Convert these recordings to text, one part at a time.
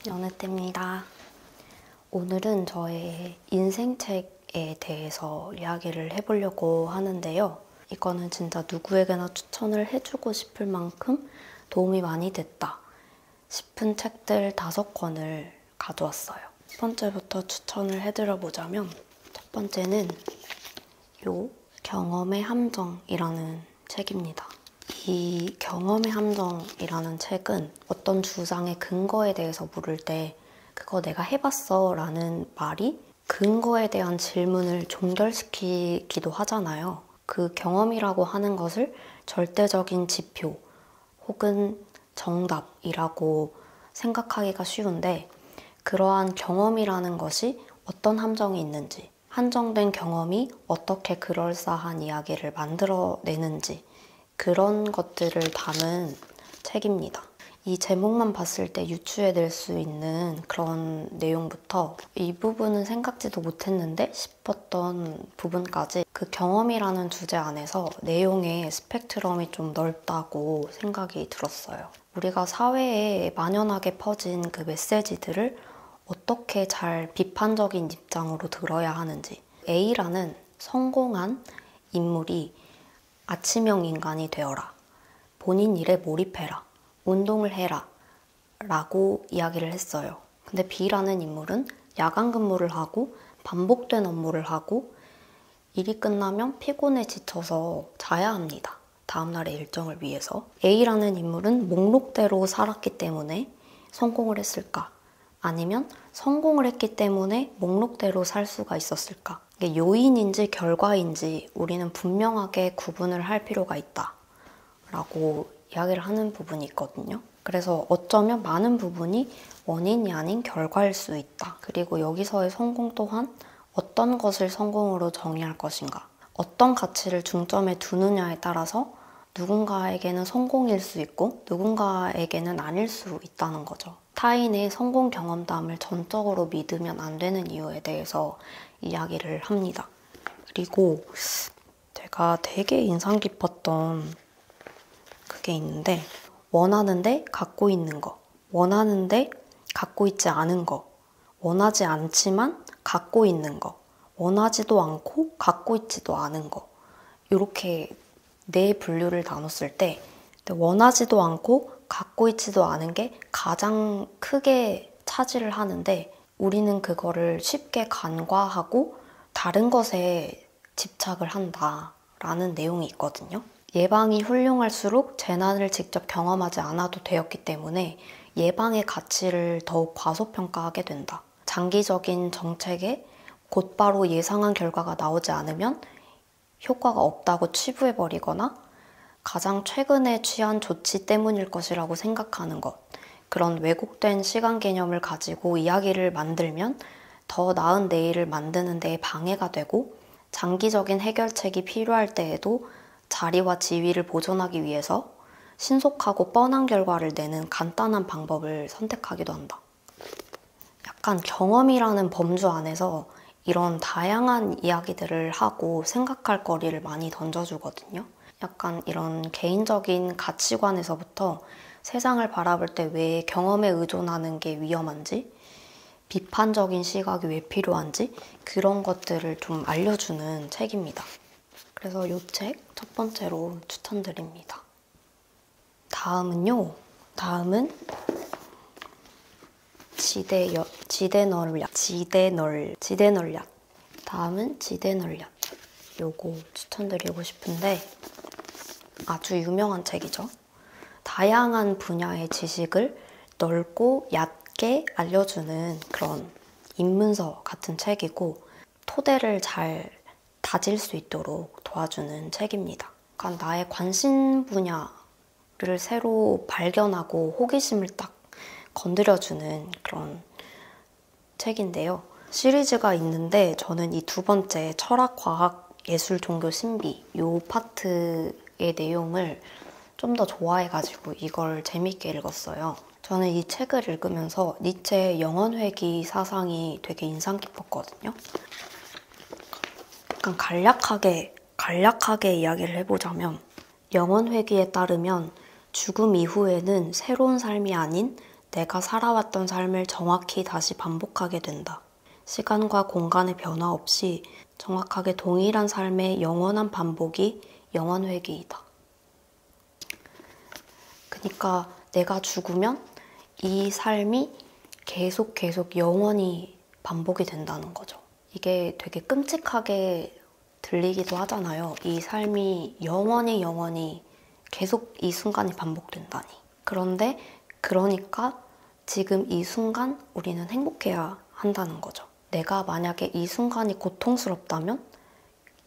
연애때입니다. 오늘은 저의 인생책에 대해서 이야기를 해보려고 하는데요. 이거는 진짜 누구에게나 추천을 해주고 싶을 만큼 도움이 많이 됐다 싶은 책들 5권을 가져왔어요. 첫 번째부터 추천을 해드려보자면 첫 번째는 요 경험의 함정이라는 책입니다. 이 경험의 함정이라는 책은 어떤 주장의 근거에 대해서 물을 때 그거 내가 해봤어 라는 말이 근거에 대한 질문을 종결시키기도 하잖아요. 그 경험이라고 하는 것을 절대적인 지표 혹은 정답이라고 생각하기가 쉬운데 그러한 경험이라는 것이 어떤 함정이 있는지, 한정된 경험이 어떻게 그럴싸한 이야기를 만들어내는지 그런 것들을 담은 책입니다. 이 제목만 봤을 때 유추해낼 수 있는 그런 내용부터 이 부분은 생각지도 못했는데 싶었던 부분까지 그 경험이라는 주제 안에서 내용의 스펙트럼이 좀 넓다고 생각이 들었어요. 우리가 사회에 만연하게 퍼진 그 메시지들을 어떻게 잘 비판적인 입장으로 들어야 하는지, A라는 성공한 인물이 아침형 인간이 되어라, 본인 일에 몰입해라, 운동을 해라 라고 이야기를 했어요. 근데 B라는 인물은 야간 근무를 하고 반복된 업무를 하고 일이 끝나면 피곤해 지쳐서 자야 합니다. 다음날의 일정을 위해서. A라는 인물은 목록대로 살았기 때문에 성공을 했을까? 아니면 성공을 했기 때문에 목록대로 살 수가 있었을까? 이게 요인인지 결과인지 우리는 분명하게 구분을 할 필요가 있다 라고 이야기를 하는 부분이 있거든요. 그래서 어쩌면 많은 부분이 원인이 아닌 결과일 수 있다. 그리고 여기서의 성공 또한 어떤 것을 성공으로 정의할 것인가, 어떤 가치를 중점에 두느냐에 따라서 누군가에게는 성공일 수 있고 누군가에게는 아닐 수 있다는 거죠. 타인의 성공 경험담을 전적으로 믿으면 안 되는 이유에 대해서 이야기를 합니다. 그리고 제가 되게 인상 깊었던 그게 있는데, 원하는데 갖고 있는 거, 원하는데 갖고 있지 않은 거, 원하지 않지만 갖고 있는 거, 원하지도 않고 갖고 있지도 않은 거, 이렇게 네 분류를 나눴을 때 원하지도 않고 갖고 있지도 않은 게 가장 크게 차지를 하는데 우리는 그거를 쉽게 간과하고 다른 것에 집착을 한다라는 내용이 있거든요. 예방이 훌륭할수록 재난을 직접 경험하지 않아도 되었기 때문에 예방의 가치를 더욱 과소평가하게 된다. 장기적인 정책에 곧바로 예상한 결과가 나오지 않으면 효과가 없다고 치부해버리거나 가장 최근에 취한 조치 때문일 것이라고 생각하는 것. 그런 왜곡된 시간 개념을 가지고 이야기를 만들면 더 나은 내일을 만드는 데 방해가 되고 장기적인 해결책이 필요할 때에도 자리와 지위를 보존하기 위해서 신속하고 뻔한 결과를 내는 간단한 방법을 선택하기도 한다. 약간 경험이라는 범주 안에서 이런 다양한 이야기들을 하고 생각할 거리를 많이 던져주거든요. 약간 이런 개인적인 가치관에서부터 세상을 바라볼 때 왜 경험에 의존하는 게 위험한지, 비판적인 시각이 왜 필요한지 그런 것들을 좀 알려주는 책입니다. 그래서 이 책 첫 번째로 추천드립니다. 다음은 지대널약. 다음은 지대널약. 요거 추천드리고 싶은데 아주 유명한 책이죠. 다양한 분야의 지식을 넓고 얕게 알려주는 그런 입문서 같은 책이고 토대를 잘 다질 수 있도록 도와주는 책입니다. 그러니까 나의 관심 분야를 새로 발견하고 호기심을 딱 건드려주는 그런 책인데요. 시리즈가 있는데 저는 이 두 번째 철학, 과학, 예술, 종교, 신비 이 파트의 내용을 좀 더 좋아해가지고 이걸 재밌게 읽었어요. 저는 이 책을 읽으면서 니체의 영혼회귀 사상이 되게 인상 깊었거든요. 약간 간략하게 이야기를 해보자면 영혼회귀에 따르면 죽음 이후에는 새로운 삶이 아닌 내가 살아왔던 삶을 정확히 다시 반복하게 된다. 시간과 공간의 변화 없이 정확하게 동일한 삶의 영원한 반복이 영원회귀이다. 그러니까 내가 죽으면 이 삶이 계속 영원히 반복이 된다는 거죠. 이게 되게 끔찍하게 들리기도 하잖아요. 이 삶이 영원히 계속 이 순간이 반복된다니. 그런데 그러니까 지금 이 순간 우리는 행복해야 한다는 거죠. 내가 만약에 이 순간이 고통스럽다면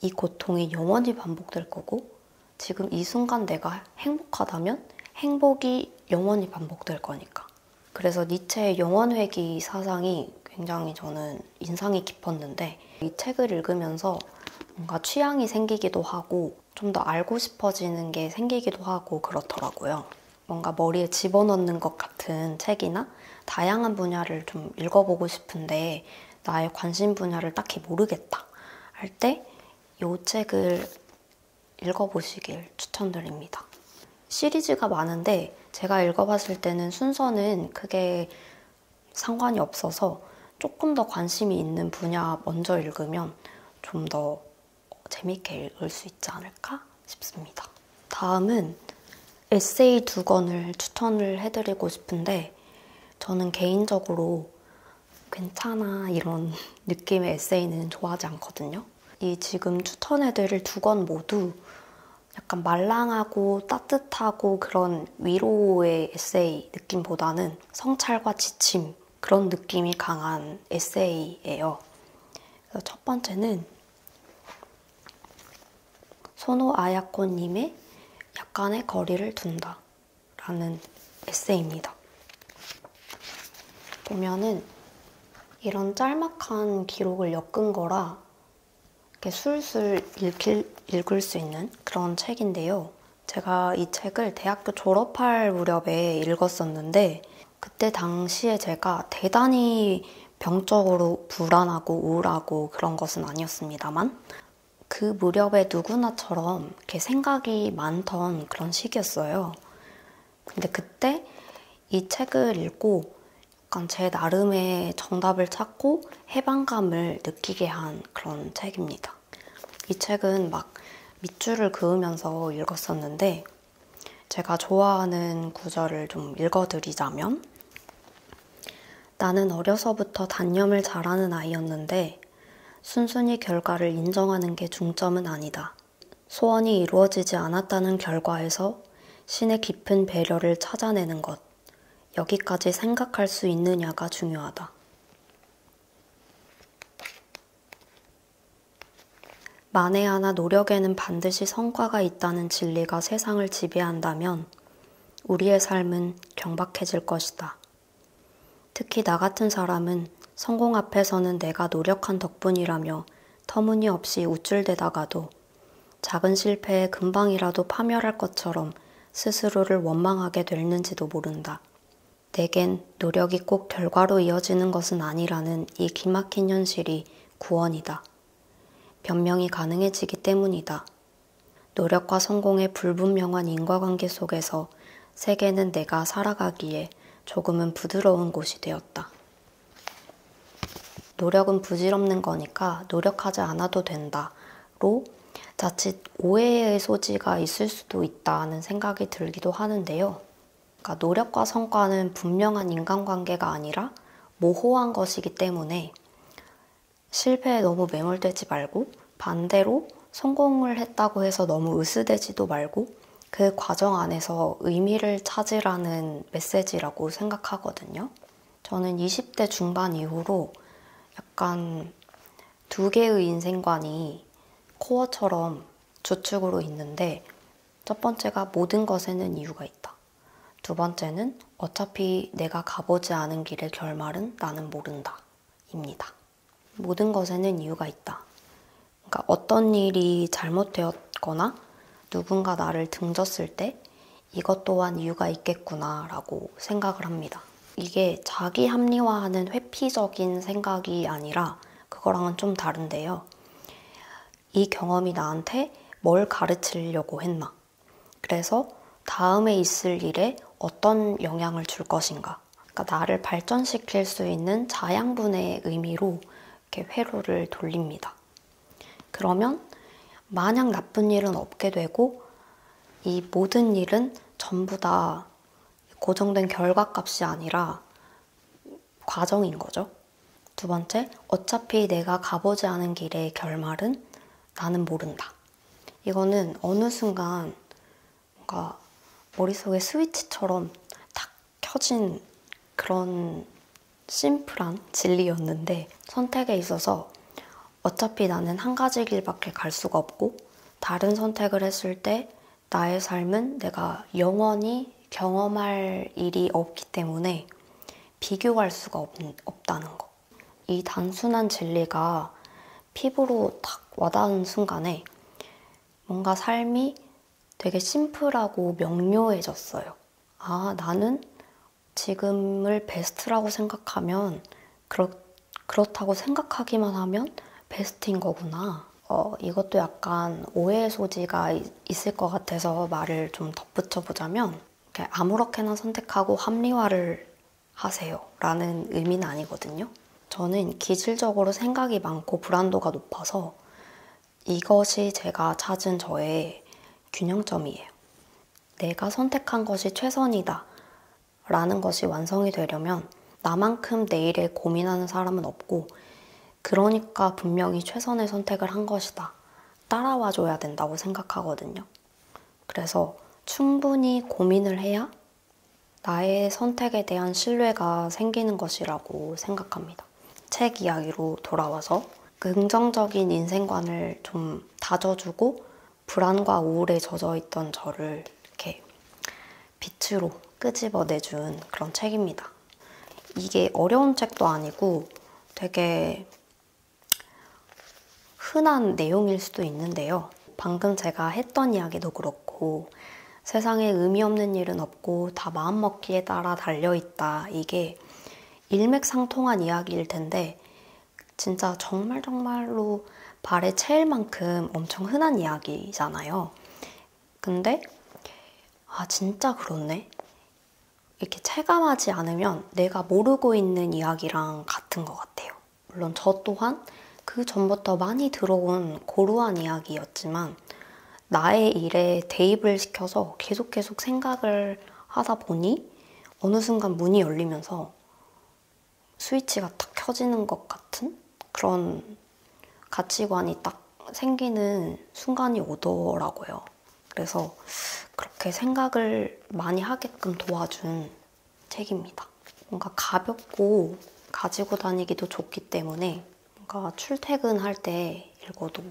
이 고통이 영원히 반복될 거고, 지금 이 순간 내가 행복하다면 행복이 영원히 반복될 거니까. 그래서 니체의 영원회귀 사상이 굉장히 저는 인상이 깊었는데, 이 책을 읽으면서 뭔가 취향이 생기기도 하고 좀 더 알고 싶어지는 게 생기기도 하고 그렇더라고요. 뭔가 머리에 집어넣는 것 같은 책이나 다양한 분야를 좀 읽어보고 싶은데 나의 관심 분야를 딱히 모르겠다 할 때 이 책을 읽어보시길 추천드립니다. 시리즈가 많은데 제가 읽어봤을 때는 순서는 크게 상관이 없어서 조금 더 관심이 있는 분야 먼저 읽으면 좀 더 재밌게 읽을 수 있지 않을까 싶습니다. 다음은 에세이 2권을 추천을 해드리고 싶은데, 저는 개인적으로 괜찮아 이런 느낌의 에세이는 좋아하지 않거든요. 이 지금 추천해드릴 2권 모두 약간 말랑하고 따뜻하고 그런 위로의 에세이 느낌보다는 성찰과 지침, 그런 느낌이 강한 에세이예요. 그래서 첫 번째는 소노 아야코님의 약간의 거리를 둔다 라는 에세이입니다. 보면은 이런 짤막한 기록을 엮은 거라 이렇게 술술 읽을 수 있는 그런 책인데요. 제가 이 책을 대학교 졸업할 무렵에 읽었었는데, 그때 당시에 제가 대단히 병적으로 불안하고 우울하고 그런 것은 아니었습니다만, 그 무렵에 누구나처럼 이렇게 생각이 많던 그런 시기였어요. 근데 그때 이 책을 읽고 약간 제 나름의 정답을 찾고 해방감을 느끼게 한 그런 책입니다. 이 책은 막 밑줄을 그으면서 읽었었는데, 제가 좋아하는 구절을 좀 읽어드리자면, 나는 어려서부터 단념을 잘하는 아이였는데 순순히 결과를 인정하는 게 중점은 아니다. 소원이 이루어지지 않았다는 결과에서 신의 깊은 배려를 찾아내는 것, 여기까지 생각할 수 있느냐가 중요하다. 만에 하나 노력에는 반드시 성과가 있다는 진리가 세상을 지배한다면 우리의 삶은 경박해질 것이다. 특히 나 같은 사람은 성공 앞에서는 내가 노력한 덕분이라며 터무니없이 우쭐대다가도 작은 실패에 금방이라도 파멸할 것처럼 스스로를 원망하게 됐는지도 모른다. 내겐 노력이 꼭 결과로 이어지는 것은 아니라는 이 기막힌 현실이 구원이다. 변명이 가능해지기 때문이다. 노력과 성공의 불분명한 인과관계 속에서 세계는 내가 살아가기에 조금은 부드러운 곳이 되었다. 노력은 부질없는 거니까 노력하지 않아도 된다로 자칫 오해의 소지가 있을 수도 있다는 생각이 들기도 하는데요. 그러니까 노력과 성과는 분명한 인간관계가 아니라 모호한 것이기 때문에 실패에 너무 매몰되지 말고, 반대로 성공을 했다고 해서 너무 으스대지도 말고 그 과정 안에서 의미를 찾으라는 메시지라고 생각하거든요. 저는 20대 중반 이후로 약간 두 개의 인생관이 코어처럼 주축으로 있는데, 첫 번째가 모든 것에는 이유가 있다. 두 번째는 어차피 내가 가보지 않은 길의 결말은 나는 모른다 입니다. 모든 것에는 이유가 있다. 그러니까 어떤 일이 잘못되었거나 누군가 나를 등졌을 때 이것 또한 이유가 있겠구나 라고 생각을 합니다. 이게 자기 합리화하는 회피적인 생각이 아니라 그거랑은 좀 다른데요. 이 경험이 나한테 뭘 가르치려고 했나? 그래서 다음에 있을 일에 어떤 영향을 줄 것인가? 그러니까 나를 발전시킬 수 있는 자양분의 의미로 이렇게 회로를 돌립니다. 그러면 마냥 나쁜 일은 없게 되고 이 모든 일은 전부 다 고정된 결과값이 아니라 과정인 거죠. 두 번째, 어차피 내가 가보지 않은 길의 결말은 나는 모른다. 이거는 어느 순간 뭔가 머릿속에 스위치처럼 탁 켜진 그런 심플한 진리였는데, 선택에 있어서 어차피 나는 한 가지 길밖에 갈 수가 없고 다른 선택을 했을 때 나의 삶은 내가 영원히 경험할 일이 없기 때문에 비교할 수가 없다는 거. 이 단순한 진리가 피부로 탁 와닿은 순간에 뭔가 삶이 되게 심플하고 명료해졌어요. 아, 나는 지금을 베스트라고 생각하면 그렇다고 생각하기만 하면 베스트인 거구나. 이것도 약간 오해의 소지가 있을 것 같아서 말을 좀 덧붙여 보자면, 아무렇게나 선택하고 합리화를 하세요 라는 의미는 아니거든요. 저는 기질적으로 생각이 많고 불안도가 높아서 이것이 제가 찾은 저의 균형점이에요. 내가 선택한 것이 최선이다 라는 것이 완성이 되려면 나만큼 내일에 고민하는 사람은 없고, 그러니까 분명히 최선의 선택을 한 것이다, 따라와 줘야 된다고 생각하거든요. 그래서 충분히 고민을 해야 나의 선택에 대한 신뢰가 생기는 것이라고 생각합니다. 책 이야기로 돌아와서 긍정적인 인생관을 좀 다져주고 불안과 우울에 젖어있던 저를 이렇게 빛으로 끄집어내준 그런 책입니다. 이게 어려운 책도 아니고 되게 흔한 내용일 수도 있는데요. 방금 제가 했던 이야기도 그렇고 세상에 의미 없는 일은 없고 다 마음먹기에 따라 달려있다, 이게 일맥상통한 이야기일 텐데 진짜 정말로 발에 채일 만큼 엄청 흔한 이야기잖아요. 근데 진짜 그렇네, 이렇게 체감하지 않으면 내가 모르고 있는 이야기랑 같은 것 같아요. 물론 저 또한 그 전부터 많이 들어온 고루한 이야기였지만 나의 일에 대입을 시켜서 계속 생각을 하다 보니 어느 순간 문이 열리면서 스위치가 딱 켜지는 것 같은 그런 가치관이 딱 생기는 순간이 오더라고요. 그래서 그렇게 생각을 많이 하게끔 도와준 책입니다. 뭔가 가볍고 가지고 다니기도 좋기 때문에 뭔가 출퇴근할 때 읽어도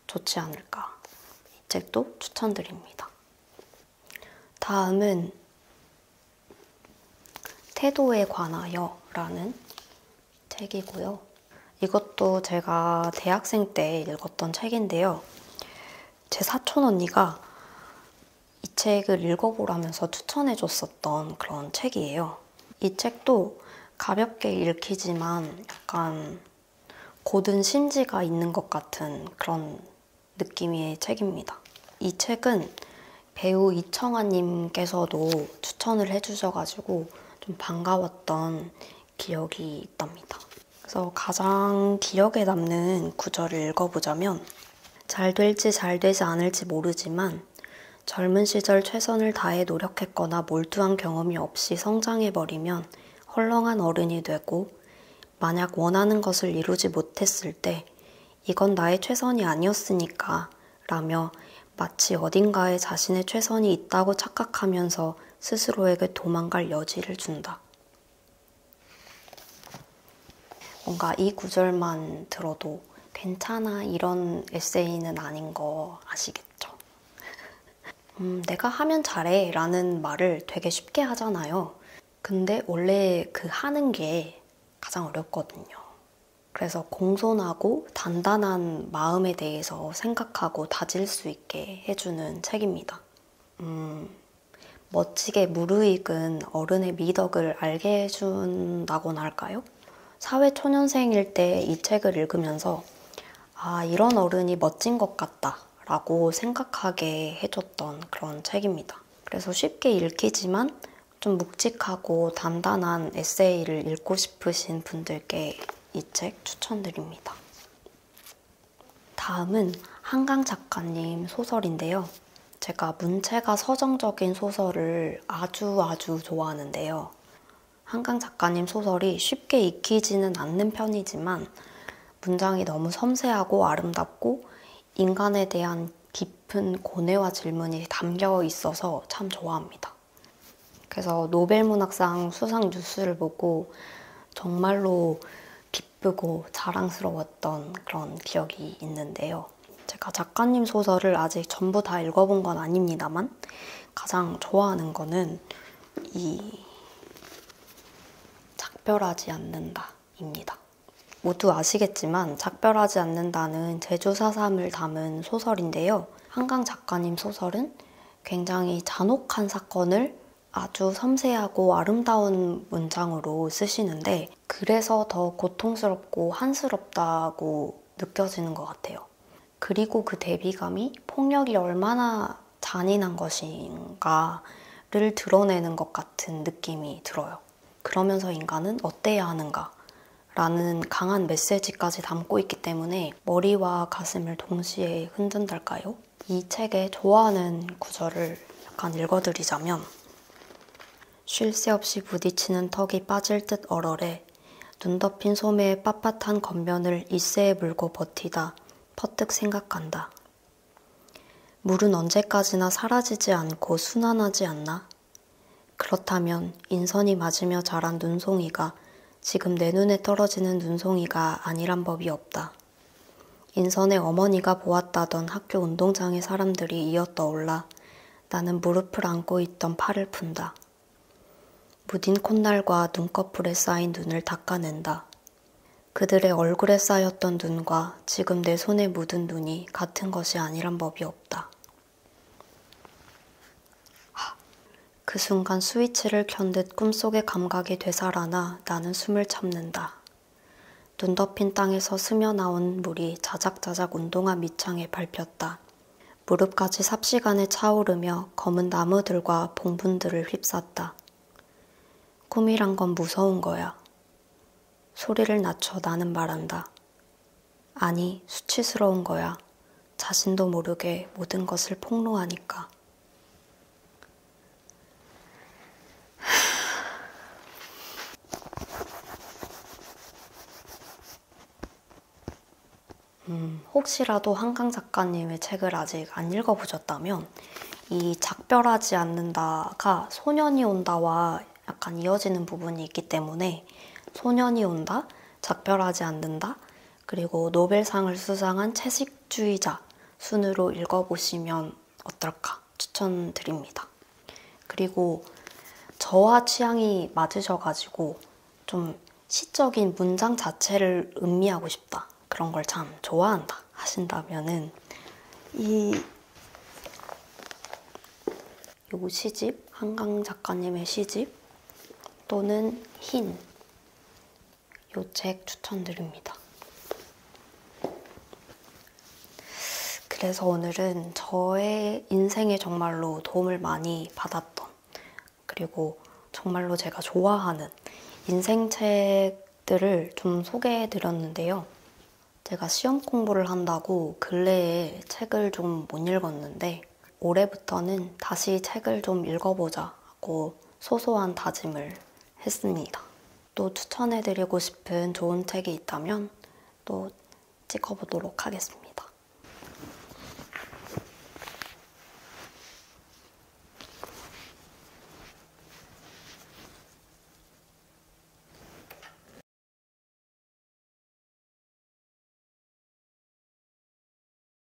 좋지 않을까. 이 책도 추천드립니다. 다음은 태도에 관하여 라는 책이고요. 이것도 제가 대학생 때 읽었던 책인데요. 제 사촌 언니가 이 책을 읽어보라면서 추천해줬었던 그런 책이에요. 이 책도 가볍게 읽히지만 약간 고든 심지가 있는 것 같은 그런 느낌의 책입니다. 이 책은 배우 이청아님께서도 추천을 해주셔가지고 좀 반가웠던 기억이 있답니다. 그래서 가장 기억에 남는 구절을 읽어보자면, 잘 될지 잘 되지 않을지 모르지만 젊은 시절 최선을 다해 노력했거나 몰두한 경험이 없이 성장해버리면 헐렁한 어른이 되고, 만약 원하는 것을 이루지 못했을 때 이건 나의 최선이 아니었으니까 라며 마치 어딘가에 자신의 최선이 있다고 착각하면서 스스로에게 도망갈 여지를 준다. 뭔가 이 구절만 들어도 괜찮아, 이런 에세이는 아닌 거 아시겠죠? 내가 하면 잘해 라는 말을 되게 쉽게 하잖아요. 근데 원래 그 하는 게 가장 어렵거든요. 그래서 공손하고 단단한 마음에 대해서 생각하고 다질 수 있게 해주는 책입니다. 멋지게 무르익은 어른의 미덕을 알게 해준다고나 할까요? 사회초년생일 때 이 책을 읽으면서 이런 어른이 멋진 것 같다 라고 생각하게 해줬던 그런 책입니다. 그래서 쉽게 읽히지만 좀 묵직하고 단단한 에세이를 읽고 싶으신 분들께 이 책 추천드립니다. 다음은 한강 작가님 소설인데요. 제가 문체가 서정적인 소설을 아주 좋아하는데요. 한강 작가님 소설이 쉽게 익히지는 않는 편이지만 문장이 너무 섬세하고 아름답고 인간에 대한 깊은 고뇌와 질문이 담겨 있어서 참 좋아합니다. 그래서 노벨문학상 수상 뉴스를 보고 정말로 기쁘고 자랑스러웠던 그런 기억이 있는데요. 제가 작가님 소설을 아직 전부 다 읽어본 건 아닙니다만 가장 좋아하는 거는 이 작별하지 않는다입니다. 모두 아시겠지만 작별하지 않는다는 제주 4.3을 담은 소설인데요. 한강 작가님 소설은 굉장히 잔혹한 사건을 아주 섬세하고 아름다운 문장으로 쓰시는데 그래서 더 고통스럽고 한스럽다고 느껴지는 것 같아요. 그리고 그 대비감이 폭력이 얼마나 잔인한 것인가를 드러내는 것 같은 느낌이 들어요. 그러면서 인간은 어때야 하는가? 라는 강한 메시지까지 담고 있기 때문에 머리와 가슴을 동시에 흔든달까요? 이 책의 좋아하는 구절을 약간 읽어드리자면 쉴 새 없이 부딪히는 턱이 빠질 듯 얼얼해 눈 덮인 소매의 빳빳한 겉면을 이새에 물고 버티다 퍼뜩 생각한다. 물은 언제까지나 사라지지 않고 순환하지 않나? 그렇다면 인선이 맞으며 자란 눈송이가 지금 내 눈에 떨어지는 눈송이가 아니란 법이 없다. 인선의 어머니가 보았다던 학교 운동장의 사람들이 이어 떠올라 나는 무릎을 안고 있던 팔을 푼다. 무딘 콧날과 눈꺼풀에 쌓인 눈을 닦아낸다. 그들의 얼굴에 쌓였던 눈과 지금 내 손에 묻은 눈이 같은 것이 아니란 법이 없다. 그 순간 스위치를 켠 듯 꿈속의 감각이 되살아나 나는 숨을 참는다. 눈 덮인 땅에서 스며나온 물이 자작자작 운동화 밑창에 밟혔다. 무릎까지 삽시간에 차오르며 검은 나무들과 봉분들을 휩쌌다. 꿈이란 건 무서운 거야. 소리를 낮춰 나는 말한다. 아니, 수치스러운 거야. 자신도 모르게 모든 것을 폭로하니까. 혹시라도 한강 작가님의 책을 아직 안 읽어보셨다면 이 작별하지 않는다가 소년이 온다와 약간 이어지는 부분이 있기 때문에 소년이 온다, 작별하지 않는다, 그리고 노벨상을 수상한 채식주의자 순으로 읽어보시면 어떨까 추천드립니다. 그리고 저와 취향이 맞으셔가지고 좀 시적인 문장 자체를 음미하고 싶다, 그런 걸 참 좋아한다 하신다면은 요 시집, 한강 작가님의 시집 또는 흰, 요 책 추천드립니다. 그래서 오늘은 저의 인생에 정말로 도움을 많이 받았던, 그리고 정말로 제가 좋아하는 인생 책들을 좀 소개해드렸는데요. 제가 시험 공부를 한다고 근래에 책을 좀 못 읽었는데 올해부터는 다시 책을 좀 읽어보자 하고 소소한 다짐을 했습니다. 또 추천해드리고 싶은 좋은 책이 있다면 또 찍어보도록 하겠습니다.